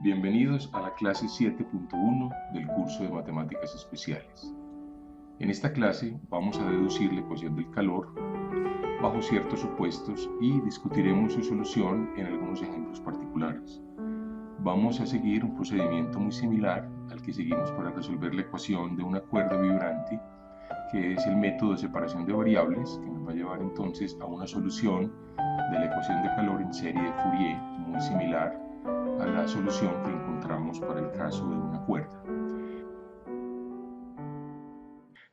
Bienvenidos a la clase 7.1 del curso de Matemáticas Especiales. En esta clase vamos a deducir la ecuación del calor bajo ciertos supuestos y discutiremos su solución en algunos ejemplos particulares. Vamos a seguir un procedimiento muy similar al que seguimos para resolver la ecuación de una cuerda vibrante, que es el método de separación de variables, que nos va a llevar entonces a una solución de la ecuación de calor en serie de Fourier muy similar a la solución que encontramos para el caso de una cuerda.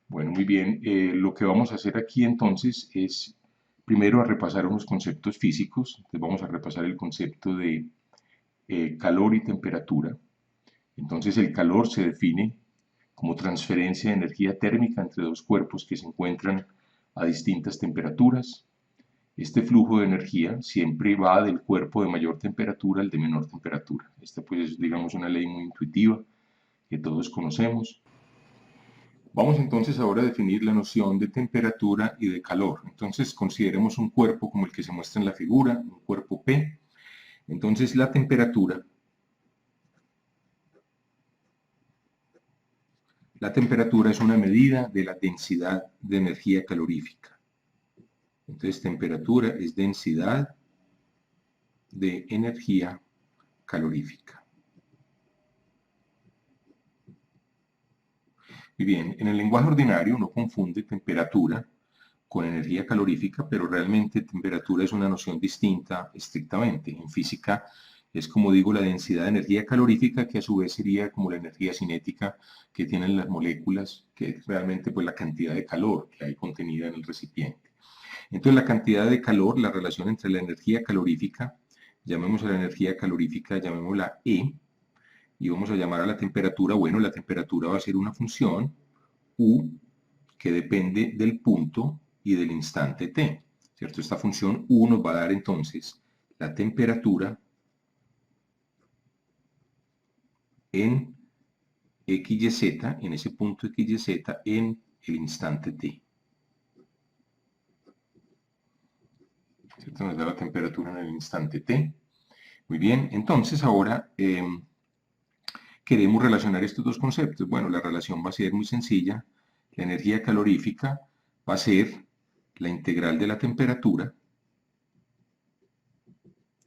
Bueno, muy bien, lo que vamos a hacer aquí entonces es primero a repasar unos conceptos físicos. Entonces vamos a repasar el concepto de calor y temperatura. Entonces el calor se define como transferencia de energía térmica entre dos cuerpos que se encuentran a distintas temperaturas. Este flujo de energía siempre va del cuerpo de mayor temperatura al de menor temperatura. Esta pues es, digamos, una ley muy intuitiva que todos conocemos. Vamos entonces ahora a definir la noción de temperatura y de calor. Entonces consideremos un cuerpo como el que se muestra en la figura, un cuerpo P. Entonces la temperatura es una medida de la densidad de energía calorífica. Entonces temperatura es densidad de energía calorífica. Muy bien, en el lenguaje ordinario uno confunde temperatura con energía calorífica, pero realmente temperatura es una noción distinta estrictamente. En física es, como digo, la densidad de energía calorífica, que a su vez sería como la energía cinética que tienen las moléculas, que es realmente pues la cantidad de calor que hay contenida en el recipiente. Entonces la cantidad de calor, la relación entre la energía calorífica, llamemos a la energía calorífica, llamémosla E, y vamos a llamar a la temperatura, bueno, la temperatura va a ser una función U que depende del punto y del instante t, ¿cierto? Esta función U nos va a dar entonces la temperatura en XYZ, en ese punto XYZ, en el instante t. ¿Cierto? Nos da la temperatura en el instante t. Muy bien, entonces ahora queremos relacionar estos dos conceptos. Bueno, la relación va a ser muy sencilla. La energía calorífica va a ser la integral de la temperatura.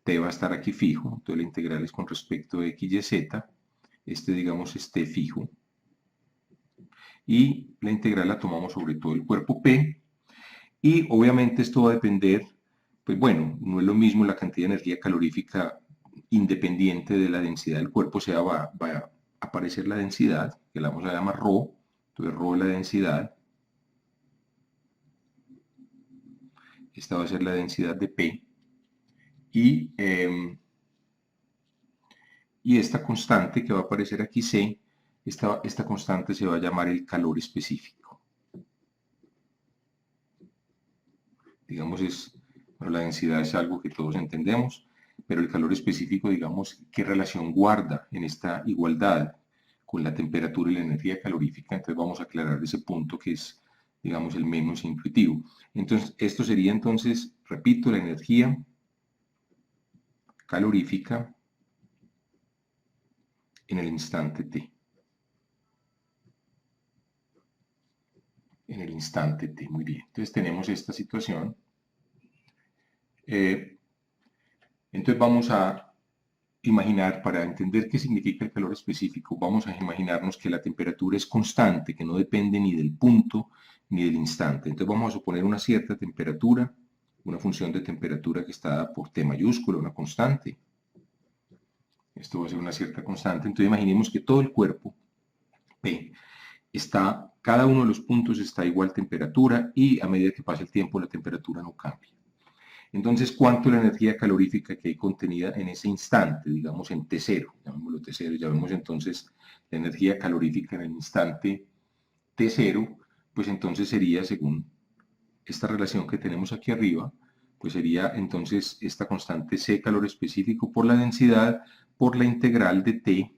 T va a estar aquí fijo, entonces la integral es con respecto a x, y, z. Este, digamos, es T fijo. Y la integral la tomamos sobre todo el cuerpo P. Y obviamente esto va a depender, pues bueno, no es lo mismo la cantidad de energía calorífica independiente de la densidad del cuerpo, o sea, va a aparecer la densidad, que la vamos a llamar ρ, entonces ρ es la densidad. Esta va a ser la densidad de P. Y esta constante que va a aparecer aquí, C, esta constante se va a llamar el calor específico. Digamos, bueno, la densidad es algo que todos entendemos, pero el calor específico, digamos, ¿qué relación guarda en esta igualdad con la temperatura y la energía calorífica? Entonces vamos a aclarar ese punto que es, digamos, el menos intuitivo. Entonces, esto sería entonces, repito, la energía calorífica en el instante t. En el instante t, muy bien. Entonces tenemos esta situación. Entonces vamos a imaginar, para entender qué significa el calor específico, vamos a imaginarnos que la temperatura es constante, que no depende ni del punto ni del instante. Entonces vamos a suponer una cierta temperatura, una función de temperatura que está dada por T mayúscula, una constante. Esto va a ser una cierta constante. Entonces imaginemos que todo el cuerpo P está, cada uno de los puntos está a igual temperatura y a medida que pasa el tiempo la temperatura no cambia. Entonces, ¿cuánto es la energía calorífica que hay contenida en ese instante? Digamos en T0, llamémoslo T0, ya vemos entonces la energía calorífica en el instante T0, pues entonces sería, según esta relación que tenemos aquí arriba, pues sería entonces esta constante C, calor específico, por la densidad, por la integral de T,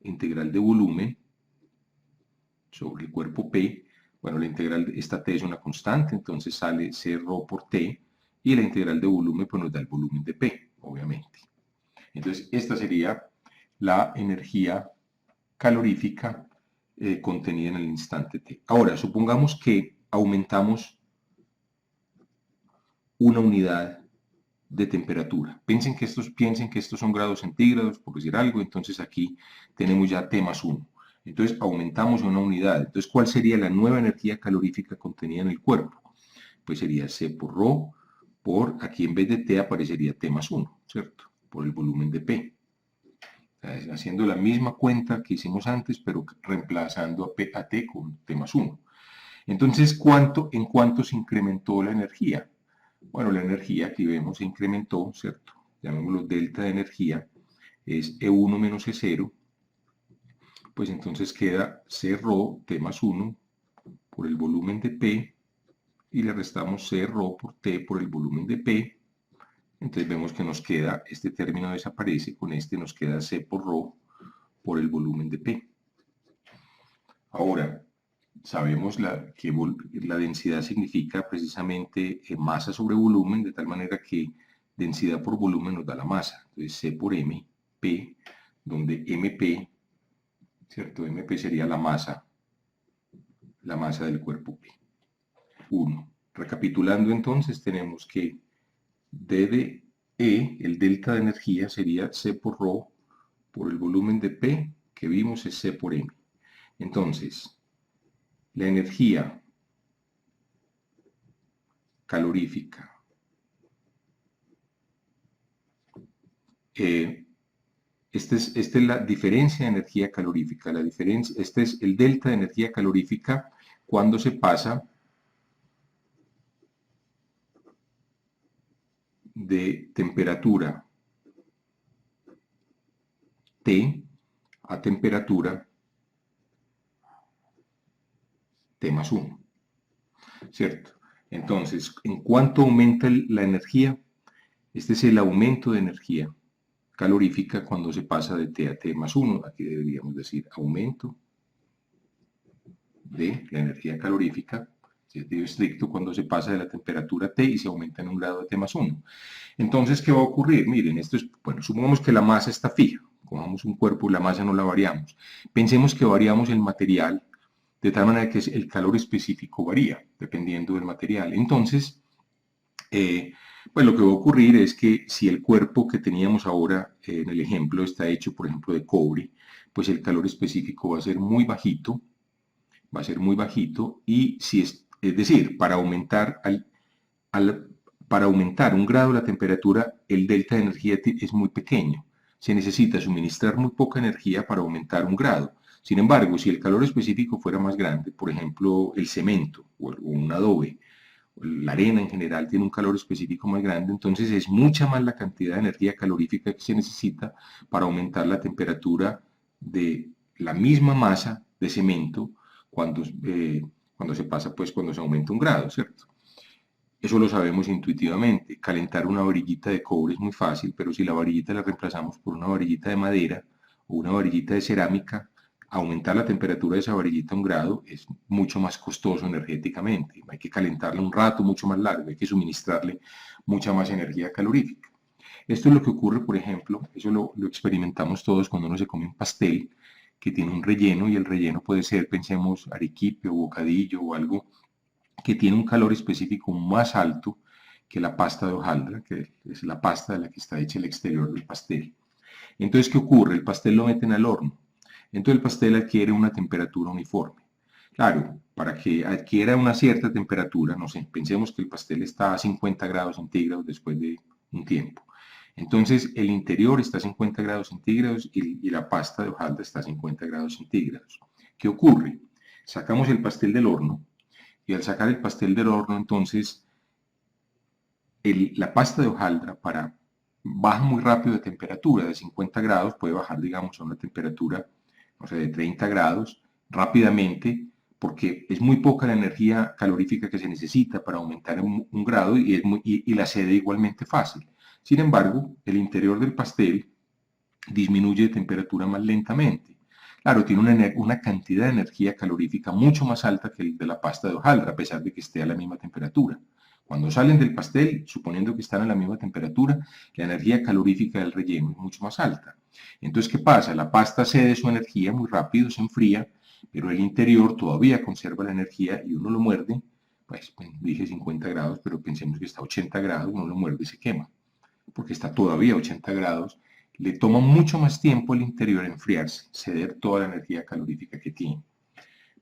integral de volumen, sobre el cuerpo P. Bueno, la integral de esta T es una constante, entonces sale C ρ por T, y la integral de volumen pues nos da el volumen de P, obviamente. Entonces, esta sería la energía calorífica contenida en el instante t. Ahora, supongamos que aumentamos una unidad de temperatura. Piensen que estos son grados centígrados, por decir algo, entonces aquí tenemos ya T más 1. Entonces aumentamos una unidad. Entonces, ¿cuál sería la nueva energía calorífica contenida en el cuerpo? Pues sería C por ρ, por aquí en vez de T aparecería T más 1, ¿cierto? Por el volumen de P. Haciendo la misma cuenta que hicimos antes, pero reemplazando a T con T más 1. Entonces, ¿en cuánto se incrementó la energía? Bueno, la energía aquí vemos se incrementó, ¿cierto? Llamémoslo delta de energía, es E1 menos E0, pues entonces queda C ρ T más 1 por el volumen de P, y le restamos C ρ por T por el volumen de P, entonces vemos que nos queda, este término desaparece, con este nos queda C por ρ por el volumen de P. Ahora, sabemos que la densidad significa precisamente masa sobre volumen, de tal manera que densidad por volumen nos da la masa. Entonces C por M, P, donde MP, ¿cierto? MP sería la masa del cuerpo P. 1. Recapitulando entonces, tenemos que D de E, el delta de energía, sería C por ρ por el volumen de P, que vimos es C por M. Entonces, la energía calorífica esta es la diferencia de energía calorífica. Este es el delta de energía calorífica cuando se pasa de temperatura T a temperatura T más 1, ¿cierto? Entonces, ¿en cuánto aumenta la energía? Este es el aumento de energía calorífica cuando se pasa de T a T más 1. Aquí deberíamos decir aumento de la energía calorífica, sentido estricto, cuando se pasa de la temperatura T y se aumenta en un grado de T más 1. Entonces, ¿qué va a ocurrir? Miren, esto es, bueno, supongamos que la masa está fija. Cojamos un cuerpo y la masa no la variamos. Pensemos que variamos el material de tal manera que el calor específico varía, dependiendo del material. Entonces, pues lo que va a ocurrir es que si el cuerpo que teníamos ahora en el ejemplo está hecho, por ejemplo, de cobre, pues el calor específico va a ser muy bajito, y si es decir, para aumentar un grado la temperatura, el delta de energía es muy pequeño. Se necesita suministrar muy poca energía para aumentar un grado. Sin embargo, si el calor específico fuera más grande, por ejemplo, el cemento o un adobe, la arena en general tiene un calor específico más grande, entonces es mucha más la cantidad de energía calorífica que se necesita para aumentar la temperatura de la misma masa de cemento cuando se pasa, pues cuando se aumenta un grado, ¿cierto? Eso lo sabemos intuitivamente. Calentar una varillita de cobre es muy fácil, pero si la varillita la reemplazamos por una varillita de madera o una varillita de cerámica, aumentar la temperatura de esa varillita a un grado es mucho más costoso energéticamente. Hay que calentarla un rato mucho más largo, hay que suministrarle mucha más energía calorífica. Esto es lo que ocurre, por ejemplo, eso lo experimentamos todos cuando uno se come un pastel que tiene un relleno, y el relleno puede ser, pensemos, arequipe o bocadillo o algo que tiene un calor específico más alto que la pasta de hojaldra, que es la pasta de la que está hecha el exterior del pastel. Entonces, ¿qué ocurre? El pastel lo meten al horno. Entonces el pastel adquiere una temperatura uniforme. Claro, para que adquiera una cierta temperatura, no sé, pensemos que el pastel está a 50 grados centígrados después de un tiempo. Entonces el interior está a 50 grados centígrados y la pasta de hojaldra está a 50 grados centígrados. ¿Qué ocurre? Sacamos el pastel del horno, y al sacar el pastel del horno, entonces la pasta de hojaldra baja muy rápido de temperatura, de 50 grados puede bajar, digamos, a una temperatura, no sé, de 30 grados rápidamente, porque es muy poca la energía calorífica que se necesita para aumentar un grado, y la cede igualmente fácil. Sin embargo, el interior del pastel disminuye de temperatura más lentamente. Claro, tiene una cantidad de energía calorífica mucho más alta que el de la pasta de hojaldra, a pesar de que esté a la misma temperatura. Cuando salen del pastel, suponiendo que están a la misma temperatura, la energía calorífica del relleno es mucho más alta. Entonces, ¿qué pasa? La pasta cede su energía muy rápido, se enfría, pero el interior todavía conserva la energía y uno lo muerde, pues dije 50 grados, pero pensemos que está a 80 grados, uno lo muerde y se quema, porque está todavía a 80 grados, le toma mucho más tiempo al interior enfriarse, ceder toda la energía calorífica que tiene.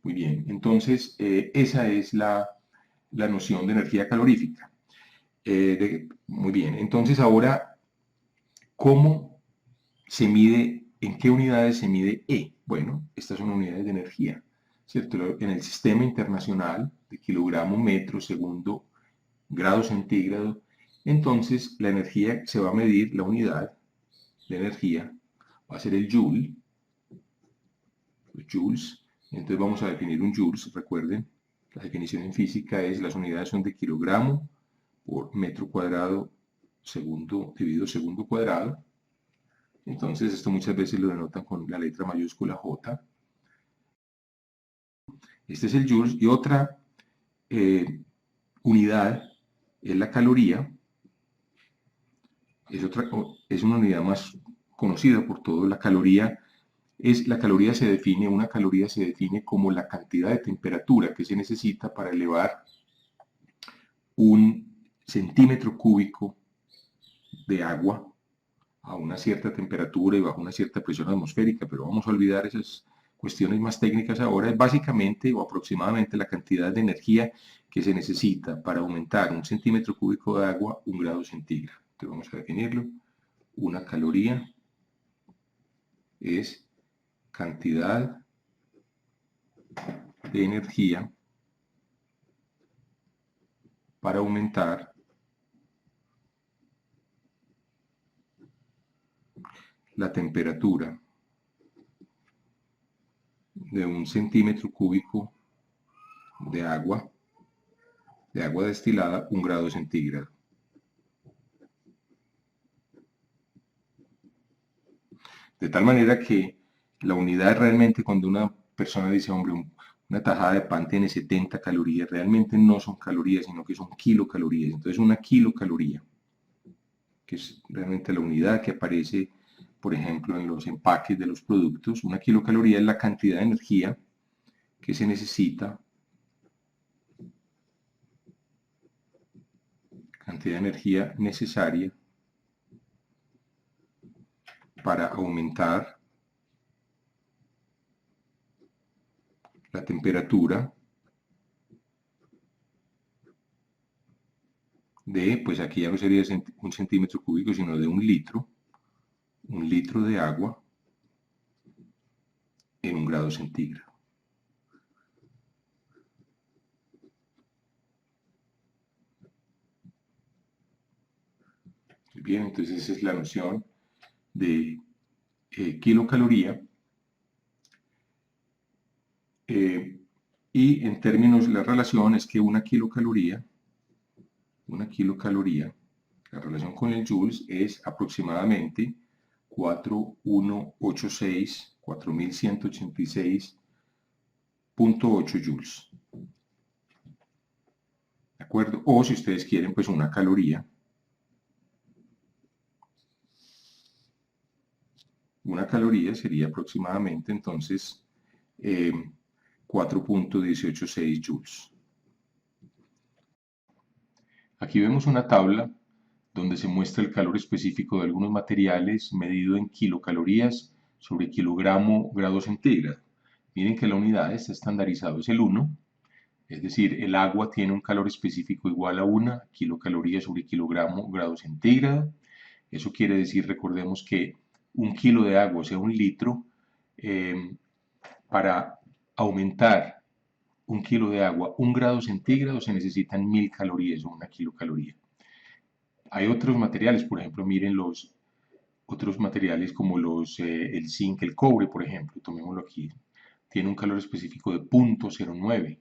Muy bien, entonces esa es la noción de energía calorífica. Muy bien, entonces ahora, ¿cómo se mide, en qué unidades se mide E? Bueno, estas son unidades de energía, ¿cierto? En el sistema internacional de kilogramo, metro, segundo, grado centígrado, entonces la energía se va a medir, la unidad de energía va a ser el joule, los joules. Entonces vamos a definir un joules, recuerden, la definición en física es, las unidades son de kilogramo por metro cuadrado segundo dividido segundo cuadrado. Entonces esto muchas veces lo denotan con la letra mayúscula J. Este es el joules. Y otra unidad es la caloría. Es una unidad más conocida por todos. La caloría una caloría se define como la cantidad de temperatura que se necesita para elevar un centímetro cúbico de agua a una cierta temperatura y bajo una cierta presión atmosférica, pero vamos a olvidar esas cuestiones más técnicas ahora. Es básicamente o aproximadamente la cantidad de energía que se necesita para aumentar un centímetro cúbico de agua 1 grado centígrado. Entonces vamos a definirlo. Una caloría es cantidad de energía para aumentar la temperatura de un centímetro cúbico de agua destilada 1 grado centígrado. De tal manera que la unidad realmente, cuando una persona dice, hombre, una tajada de pan tiene 70 calorías, realmente no son calorías, sino que son kilocalorías. Entonces una kilocaloría, que es realmente la unidad que aparece, por ejemplo, en los empaques de los productos, una kilocaloría es la cantidad de energía que se necesita, cantidad de energía necesaria para aumentar la temperatura de, pues aquí ya no sería un centímetro cúbico, sino de un litro de agua en 1 grado centígrado. Bien, entonces esa es la noción de kilocaloría. Y en términos, la relación es que una kilocaloría, la relación con el joules es aproximadamente 4186.8 joules. ¿De acuerdo? O si ustedes quieren, pues una caloría. Una caloría sería aproximadamente, entonces, 4.186 joules. Aquí vemos una tabla donde se muestra el calor específico de algunos materiales medido en kilocalorías sobre kilogramo grado centígrado. Miren que la unidad está estandarizada, es el 1, es decir, el agua tiene un calor específico igual a 1 kilocalorías sobre kilogramo grado centígrado. Eso quiere decir, recordemos que 1 kilo de agua, o sea, 1 litro, para aumentar 1 kilo de agua 1 grado centígrado se necesitan 1000 calorías o 1 kilocaloría. Hay otros materiales, por ejemplo, miren los otros materiales como el zinc, el cobre, por ejemplo, tomémoslo aquí, tiene un calor específico de 0.09,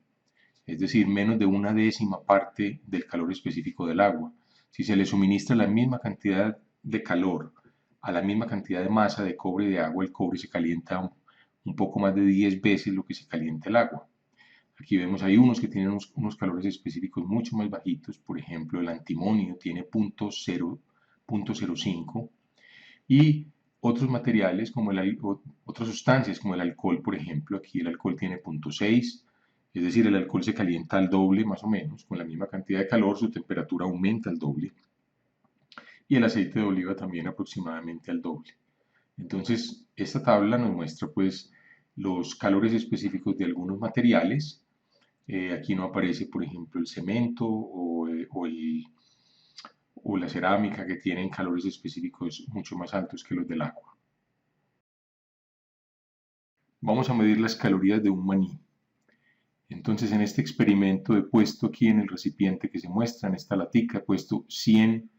es decir, menos de una décima parte del calor específico del agua. Si se le suministra la misma cantidad de calor a la misma cantidad de masa de cobre y de agua, el cobre se calienta un poco más de 10 veces lo que se calienta el agua. Aquí vemos, hay unos que tienen unos calores específicos mucho más bajitos, por ejemplo, el antimonio tiene 0.05 y otros materiales, como otras sustancias, como el alcohol, por ejemplo. Aquí el alcohol tiene 0,6, es decir, el alcohol se calienta al doble, más o menos, con la misma cantidad de calor, su temperatura aumenta al doble. Y el aceite de oliva también aproximadamente al doble. Entonces, esta tabla nos muestra, pues, los calores específicos de algunos materiales. Aquí no aparece, por ejemplo, el cemento o la cerámica, que tienen calores específicos mucho más altos que los del agua. Vamos a medir las calorías de un maní. Entonces, en este experimento he puesto aquí en el recipiente que se muestra, en esta latica, he puesto 100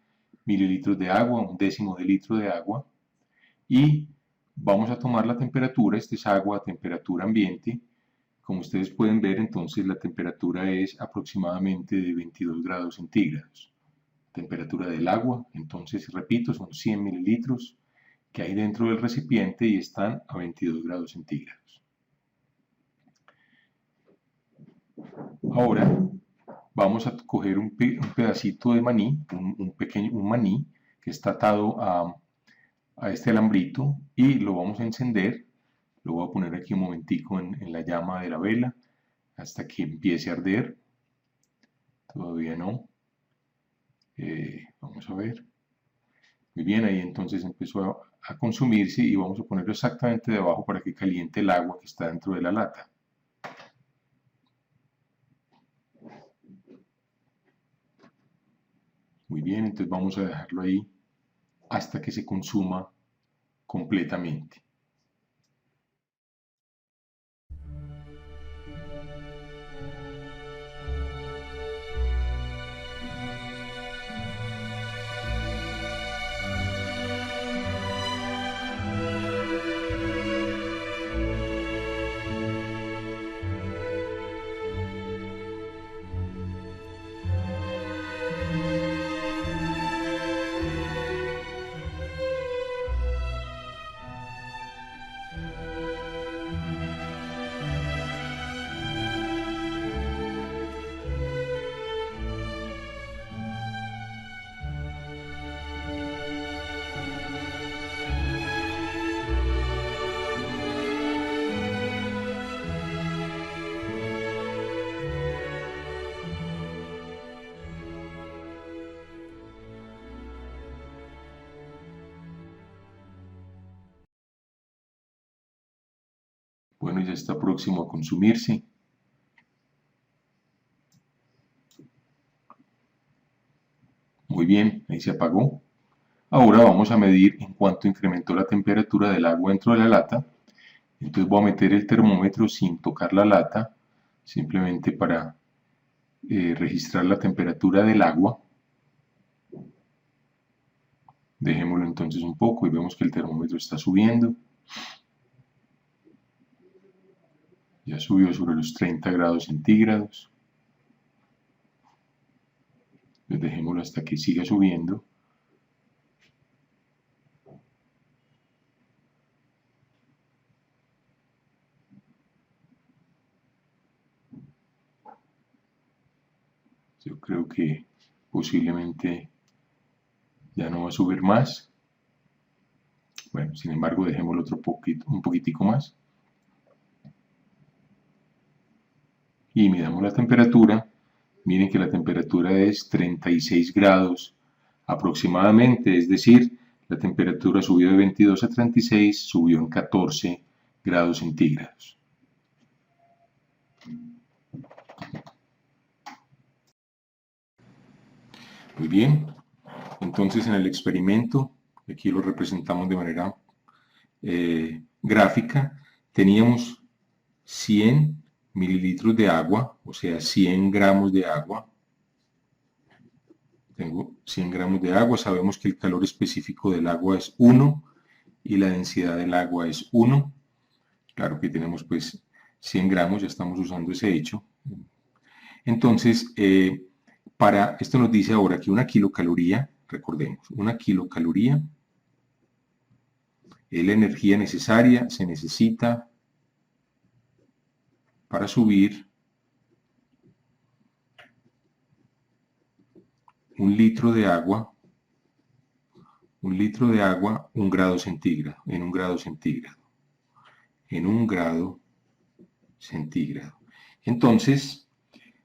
mililitros de agua, un décimo de litro de agua, y vamos a tomar la temperatura. Este es agua a temperatura ambiente. Como ustedes pueden ver, entonces la temperatura es aproximadamente de 22 grados centígrados. Temperatura del agua, entonces repito, son 100 mililitros que hay dentro del recipiente y están a 22 grados centígrados. Ahora vamos a coger un pedacito de maní, un maní que está atado a este alambrito, y lo vamos a encender. Lo voy a poner aquí un momentico en la llama de la vela hasta que empiece a arder. Todavía no. Vamos a ver. Muy bien, ahí entonces empezó a consumirse, y vamos a ponerlo exactamente debajo para que caliente el agua que está dentro de la lata. Muy bien, entonces vamos a dejarlo ahí hasta que se consuma completamente. Bueno, ya está próximo a consumirse. Muy bien, ahí se apagó. Ahora vamos a medir en cuánto incrementó la temperatura del agua dentro de la lata. Entonces voy a meter el termómetro sin tocar la lata, simplemente para registrar la temperatura del agua. Dejémoslo entonces un poco y vemos que el termómetro está subiendo. Ya subió sobre los 30 grados centígrados. Entonces dejémoslo hasta que siga subiendo. Yo creo que posiblemente ya no va a subir más. Bueno, sin embargo, dejémoslo un poquitico más. Y midamos la temperatura. Miren que la temperatura es 36 grados aproximadamente, es decir, la temperatura subió de 22 a 36, subió en 14 grados centígrados. Muy bien, entonces en el experimento, aquí lo representamos de manera gráfica, teníamos 100 mililitros de agua, o sea, 100 gramos de agua. Tengo 100 gramos de agua, sabemos que el calor específico del agua es 1 y la densidad del agua es 1. Claro que tenemos pues 100 gramos, ya estamos usando ese hecho. Entonces, esto nos dice ahora que una kilocaloría, recordemos, una kilocaloría es la energía necesaria, se necesita para subir 1 litro de agua 1 litro de agua, 1 grado centígrado, en 1 grado centígrado, en 1 grado centígrado. Entonces,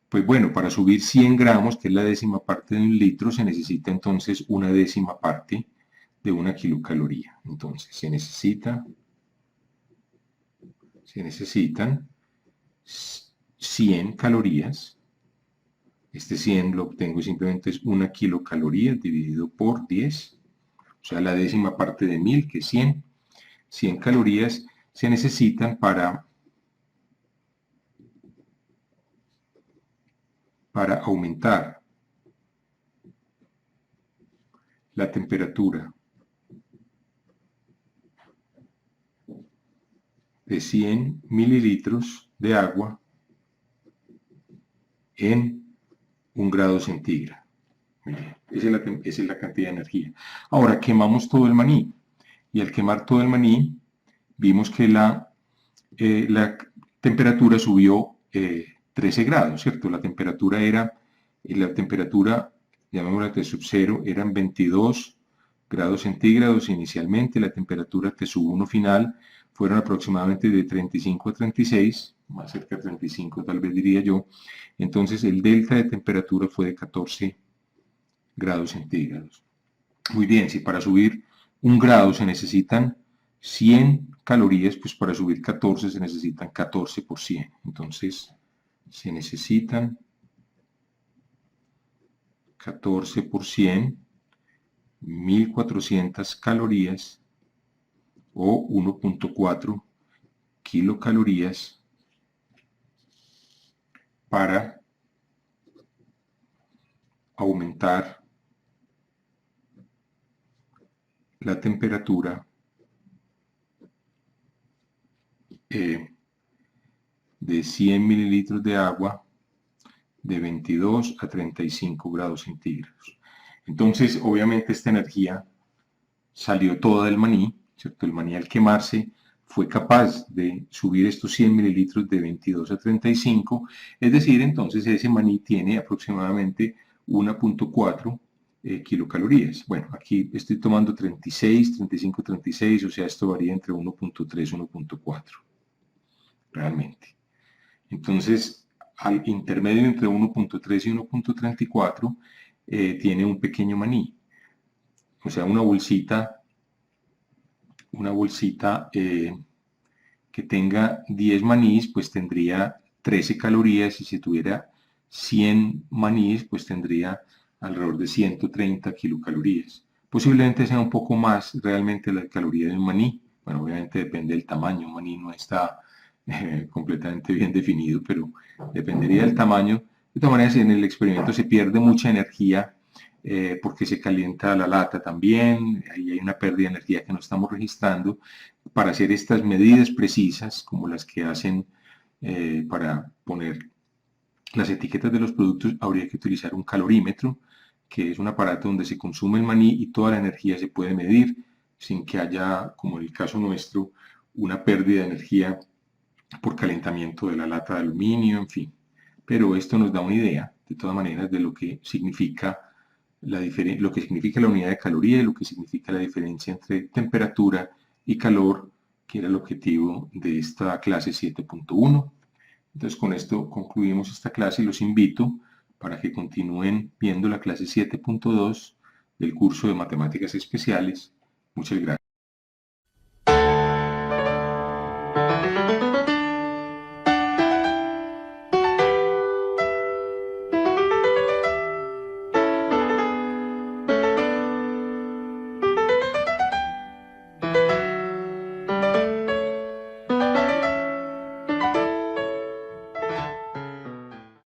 pues bueno, para subir 100 gramos, que es la décima parte de 1 litro, se necesita entonces una décima parte de 1 kilocaloría. Entonces, se necesitan 100 calorías. Este 100 lo obtengo simplemente es 1 kilocaloría dividido por 10, o sea, la décima parte de 1000, que es 100. 100 calorías se necesitan para aumentar la temperatura de 100 mililitros de agua en 1 grado centígrado. Muy bien, esa es la cantidad de energía. Ahora quemamos todo el maní, y al quemar todo el maní vimos que la temperatura subió 13 grados, ¿cierto? La temperatura, llamémosla T sub 0, eran 22 grados centígrados inicialmente. La temperatura T sub 1 final fueron aproximadamente de 35 a 36, más cerca de 35 tal vez diría yo. Entonces el delta de temperatura fue de 14 grados centígrados. Muy bien, si para subir 1 grado se necesitan 100 calorías, pues para subir 14 se necesitan 14 por 100. Entonces se necesitan 14 por 100, 1400 calorías o 1.4 kilocalorías para aumentar la temperatura de 100 mililitros de agua de 22 a 35 grados centígrados. Entonces, obviamente esta energía salió toda del maní, ¿cierto? El maní al quemarse fue capaz de subir estos 100 mililitros de 22 a 35, es decir, entonces ese maní tiene aproximadamente 1.4 kilocalorías. Bueno, aquí estoy tomando 36, 35, 36, o sea, esto varía entre 1.3 y 1.4, realmente. Entonces, al intermedio entre 1.3 y 1.34 tiene un pequeño maní, o sea, una bolsita que tenga 10 manís, pues tendría 13 calorías, y si tuviera 100 manís, pues tendría alrededor de 130 kilocalorías. Posiblemente sea un poco más realmente la caloría de un maní. Bueno, obviamente depende del tamaño, un maní no está completamente bien definido, pero dependería del tamaño. De todas maneras, en el experimento se pierde mucha energía porque se calienta la lata también, ahí hay una pérdida de energía que no estamos registrando. Para hacer estas medidas precisas, como las que hacen para poner las etiquetas de los productos, habría que utilizar un calorímetro, que es un aparato donde se consume el maní y toda la energía se puede medir sin que haya, como en el caso nuestro, una pérdida de energía por calentamiento de la lata de aluminio, en fin. Pero esto nos da una idea, de todas maneras, de lo que significa la unidad de caloría y lo que significa la diferencia entre temperatura y calor, que era el objetivo de esta clase 7.1. Entonces con esto concluimos esta clase y los invito para que continúen viendo la clase 7.2 del curso de Matemáticas Especiales. Muchas gracias.